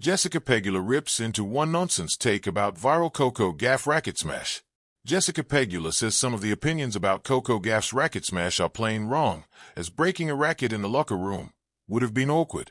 Jessica Pegula rips into one nonsense take about viral Coco Gauff racket smash. Jessica Pegula says some of the opinions about Coco Gauff's racket smash are plain wrong, as breaking a racket in the locker room would have been awkward.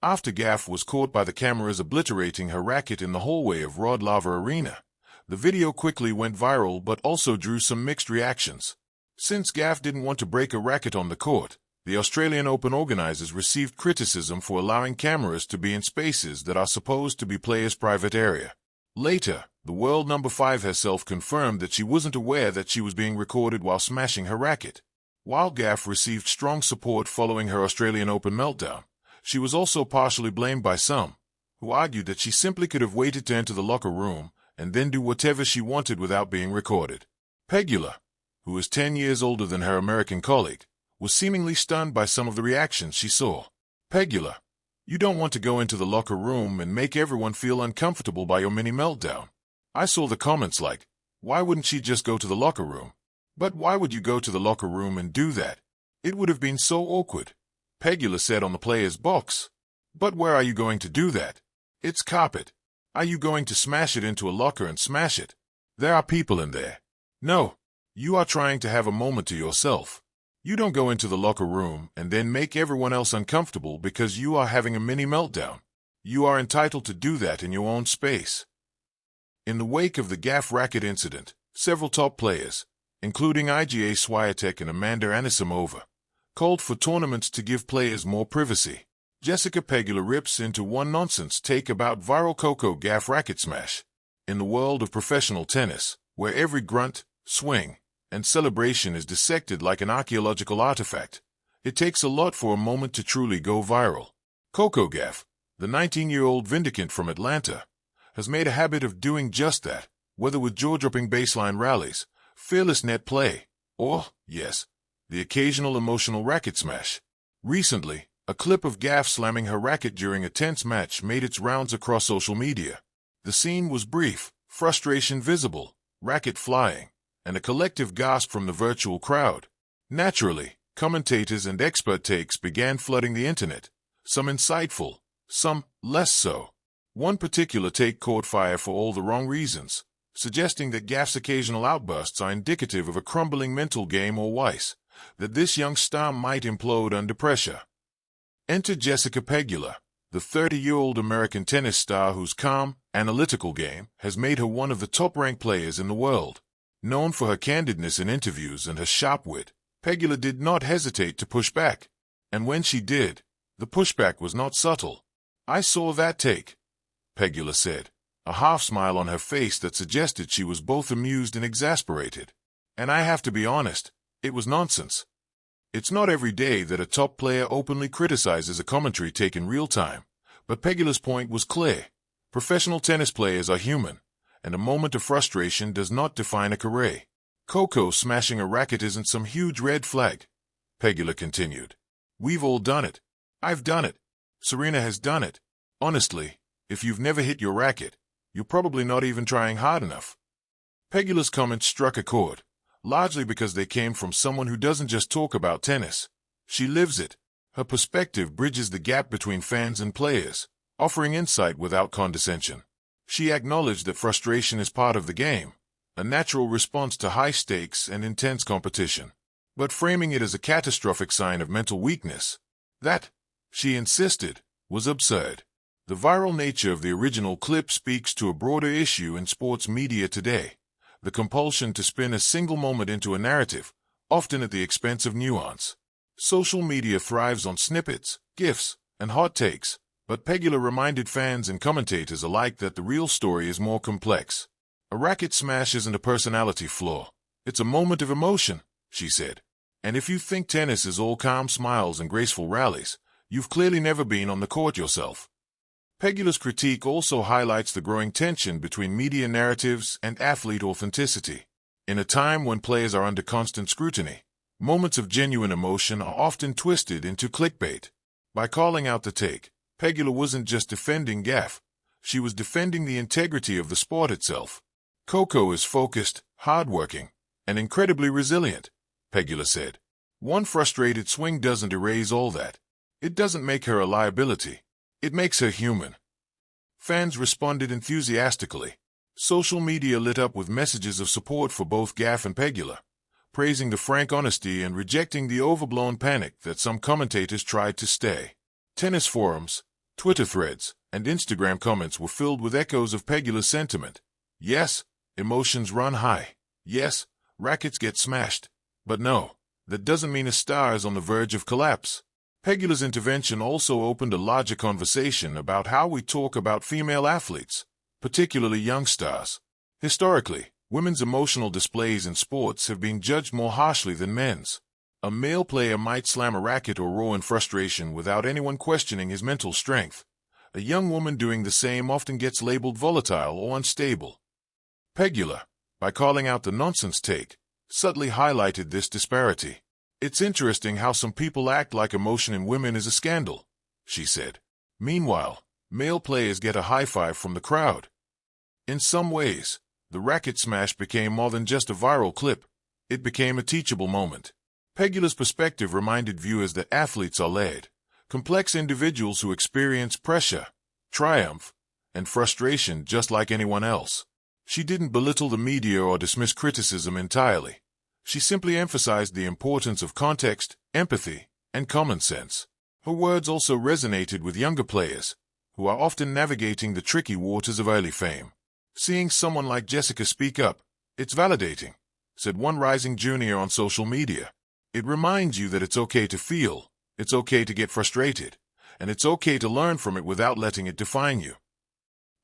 After Gauff was caught by the cameras obliterating her racket in the hallway of Rod Laver Arena, the video quickly went viral but also drew some mixed reactions. Since Gauff didn't want to break a racket on the court, the Australian Open organizers received criticism for allowing cameras to be in spaces that are supposed to be players' private area. Later, the world number 5 herself confirmed that she wasn't aware that she was being recorded while smashing her racket. While Gauff received strong support following her Australian Open meltdown, she was also partially blamed by some, who argued that she simply could have waited to enter the locker room and then do whatever she wanted without being recorded. Pegula, who is 10 years older than her American colleague, was seemingly stunned by some of the reactions she saw. Pegula, you don't want to go into the locker room and make everyone feel uncomfortable by your mini meltdown. I saw the comments like, why wouldn't she just go to the locker room? But why would you go to the locker room and do that? It would have been so awkward. Pegula said on the player's box. But where are you going to do that? It's carpet. Are you going to smash it into a locker and smash it? There are people in there. No. You are trying to have a moment to yourself. You don't go into the locker room and then make everyone else uncomfortable because you are having a mini meltdown. You are entitled to do that in your own space. In the wake of the Gauff racket incident, several top players, including Iga Swiatek and Amanda Anisimova, called for tournaments to give players more privacy. Jessica Pegula rips into one nonsense take about viral Coco Gauff racket smash. In the world of professional tennis, where every grunt, swing, and celebration is dissected like an archaeological artifact, it takes a lot for a moment to truly go viral. Coco Gauff, the 19-year-old vindicant from Atlanta, has made a habit of doing just that, whether with jaw-dropping baseline rallies, fearless net play, or, yes, the occasional emotional racket smash. Recently, a clip of Gauff slamming her racket during a tense match made its rounds across social media. The scene was brief, frustration visible, racket flying, and a collective gasp from the virtual crowd. Naturally, commentators and expert takes began flooding the internet, some insightful, some less so. One particular take caught fire for all the wrong reasons, suggesting that Gauff's occasional outbursts are indicative of a crumbling mental game or worse, that this young star might implode under pressure. Enter Jessica Pegula, the 30-year-old American tennis star whose calm, analytical game has made her one of the top-ranked players in the world. Known for her candidness in interviews and her sharp wit, Pegula did not hesitate to push back. And when she did, the pushback was not subtle. I saw that take, Pegula said, a half-smile on her face that suggested she was both amused and exasperated. And I have to be honest, it was nonsense. It's not every day that a top player openly criticizes a commentary take in real time, but Pegula's point was clear. Professional tennis players are human, and a moment of frustration does not define a career. Coco smashing a racket isn't some huge red flag, Pegula continued. We've all done it. I've done it. Serena has done it. Honestly, if you've never hit your racket, you're probably not even trying hard enough. Pegula's comments struck a chord, largely because they came from someone who doesn't just talk about tennis. She lives it. Her perspective bridges the gap between fans and players, offering insight without condescension. She acknowledged that frustration is part of the game, a natural response to high stakes and intense competition. But framing it as a catastrophic sign of mental weakness, that, she insisted, was absurd. The viral nature of the original clip speaks to a broader issue in sports media today. The compulsion to spin a single moment into a narrative, often at the expense of nuance. Social media thrives on snippets, GIFs, and hot takes, but Pegula reminded fans and commentators alike that the real story is more complex. A racket smash isn't a personality flaw. It's a moment of emotion, she said. And if you think tennis is all calm smiles and graceful rallies, you've clearly never been on the court yourself. Pegula's critique also highlights the growing tension between media narratives and athlete authenticity. In a time when players are under constant scrutiny, moments of genuine emotion are often twisted into clickbait. By calling out the take, Pegula wasn't just defending Gauff, she was defending the integrity of the sport itself. Coco is focused, hardworking, and incredibly resilient, Pegula said. One frustrated swing doesn't erase all that. It doesn't make her a liability. It makes her human. Fans responded enthusiastically. Social media lit up with messages of support for both Gauff and Pegula, praising the frank honesty and rejecting the overblown panic that some commentators tried to stay. Tennis forums, Twitter threads, and Instagram comments were filled with echoes of Pegula's sentiment. Yes, emotions run high. Yes, rackets get smashed. But no, that doesn't mean a star is on the verge of collapse. Pegula's intervention also opened a larger conversation about how we talk about female athletes, particularly young stars. Historically, women's emotional displays in sports have been judged more harshly than men's. A male player might slam a racket or roar in frustration without anyone questioning his mental strength. A young woman doing the same often gets labeled volatile or unstable. Pegula, by calling out the nonsense take, subtly highlighted this disparity. It's interesting how some people act like emotion in women is a scandal, she said. Meanwhile, male players get a high five from the crowd. In some ways, the racket smash became more than just a viral clip. It became a teachable moment. Pegula's perspective reminded viewers that athletes are layered, complex individuals who experience pressure, triumph, and frustration just like anyone else. She didn't belittle the media or dismiss criticism entirely. She simply emphasized the importance of context, empathy, and common sense. Her words also resonated with younger players, who are often navigating the tricky waters of early fame. Seeing someone like Jessica speak up, it's validating, said one rising junior on social media. It reminds you that it's okay to feel, it's okay to get frustrated, and it's okay to learn from it without letting it define you.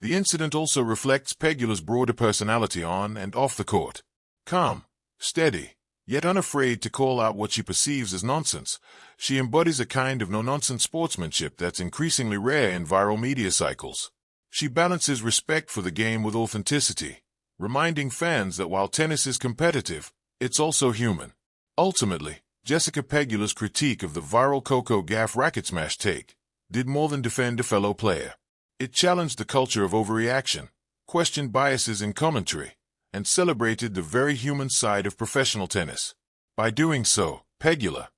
The incident also reflects Pegula's broader personality on and off the court. Calm, steady, yet unafraid to call out what she perceives as nonsense, she embodies a kind of no-nonsense sportsmanship that's increasingly rare in viral media cycles. She balances respect for the game with authenticity, reminding fans that while tennis is competitive, it's also human. Ultimately, Jessica Pegula's critique of the viral Coco Gauff racket smash take did more than defend a fellow player. It challenged the culture of overreaction, questioned biases in commentary, and celebrated the very human side of professional tennis. By doing so, Pegula,